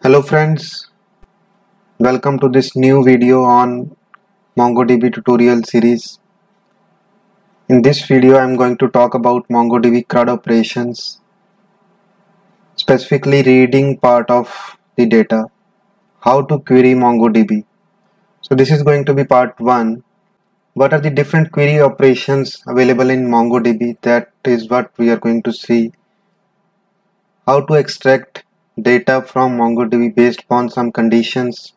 Hello friends, welcome to this new video on MongoDB tutorial series. In this video I am going to talk about MongoDB CRUD operations, specifically reading part of the data, how to query MongoDB. So this is going to be part 1. What are the different query operations available in MongoDB? That is what we are going to see. How to extract data from MongoDB based upon some conditions,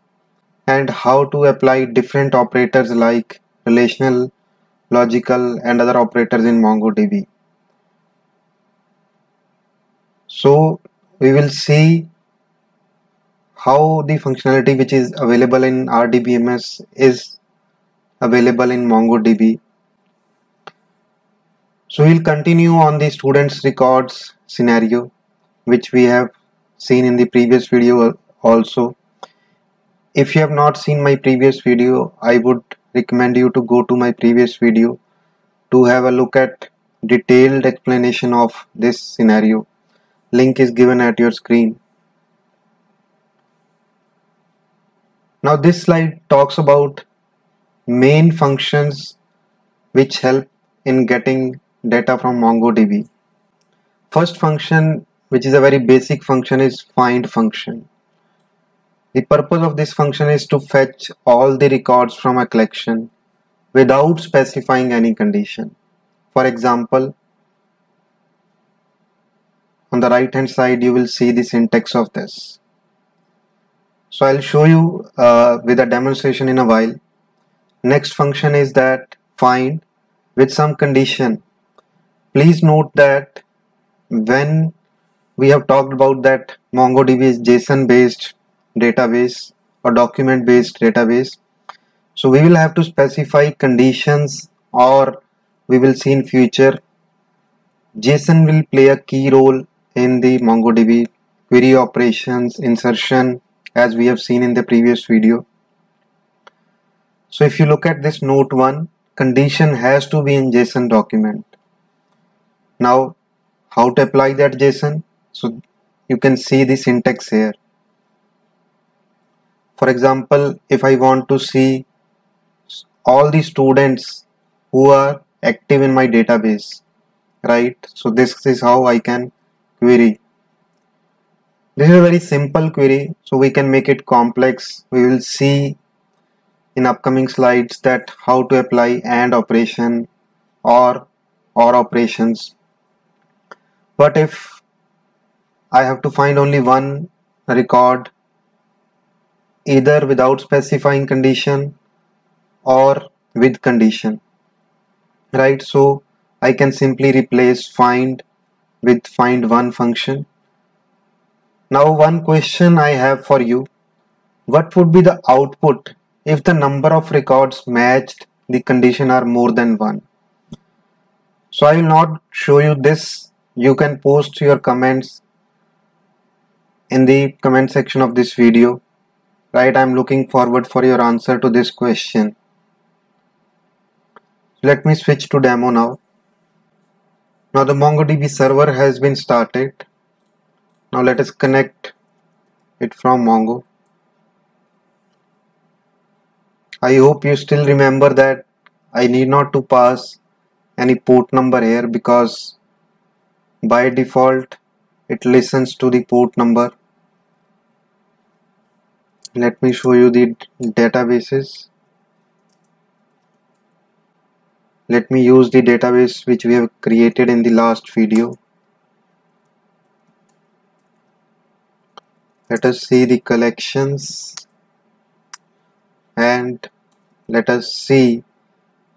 and how to apply different operators like relational, logical and other operators in MongoDB. So we will see how the functionality which is available in RDBMS is available in MongoDB. So we'll continue on the students records scenario which we have seen in the previous video also. If you have not seen my previous video, I would recommend you to go to my previous video to have a look at detailed explanation of this scenario. Link is given at your screen. Now this slide talks about main functions which help in getting data from MongoDB. First function, which is a very basic function, is find function. The purpose of this function is to fetch all the records from a collection without specifying any condition. For example, on the right hand side you will see the syntax of this. So I'll show you with a demonstration in a while. Next function is that find with some condition. Please note that when we have talked about that MongoDB is JSON based database or document based database, so we will have to specify conditions, or we will see in future JSON will play a key role in the MongoDB query operations, insertion, as we have seen in the previous video. So if you look at this note 1, condition has to be in JSON document. Now how to apply that JSON? So you can see the syntax here. For example, if I want to see all the students who are active in my database, right? So this is how I can query. This is a very simple query, so we can make it complex. We will see in upcoming slides that how to apply AND operation or OR operations. But if I have to find only one record, either without specifying condition or with condition, right? So I can simply replace find with find one function. Now one question I have for you: what would be the output if the number of records matched the condition are more than one? So I will not show you this. You can post your comments in the comment section of this video, right? I'm looking forward for your answer to this question. Let me switch to demo now. Now the MongoDB server has been started. Now let us connect it from Mongo. I hope you still remember that I need not to pass any port number here, because by default it listens to the port number. Let me show you the databases. Let me use the database which we have created in the last video. Let us see the collections and let us see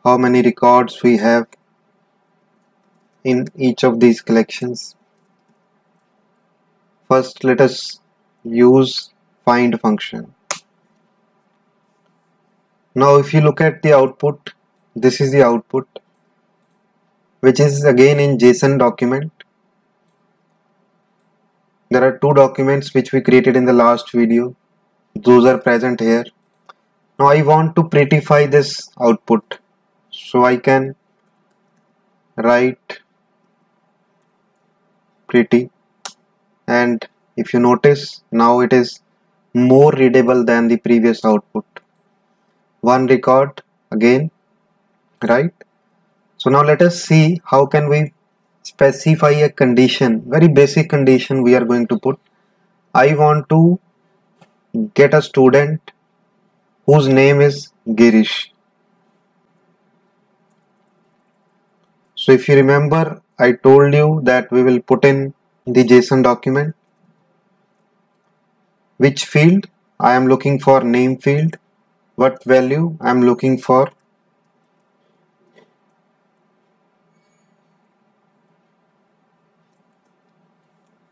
how many records we have in each of these collections. First, let us use find function. Now if you look at the output, this is the output, which is again in JSON document. There are two documents which we created in the last video. Those are present here. Now I want to prettify this output, so I can write pretty, and if you notice, now it is more readable than the previous output. One record again, right? So now let us see how can we specify a condition, very basic condition we are going to put. I want to get a student whose name is Girish. So if you remember, I told you that we will put in the JSON document. Which field? I am looking for name field. What value? I am looking for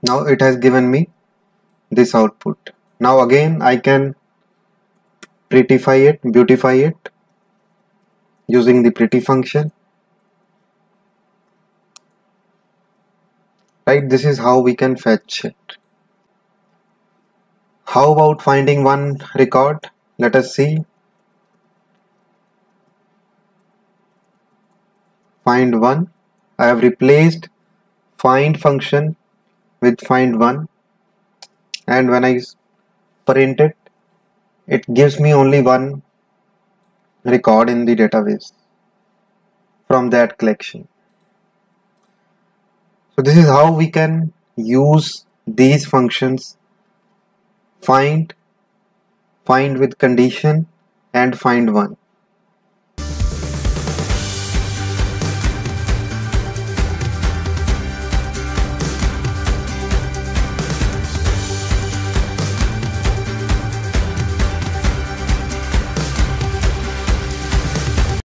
now it has given me this output. Now again I can prettify it, beautify it using the pretty function. Right, this is how we can fetch it. How about finding one record? Let us see. Find one. I have replaced find function with find one, and when I print it, it gives me only one record in the database from that collection. So this is how we can use these functions: find with condition, and find one.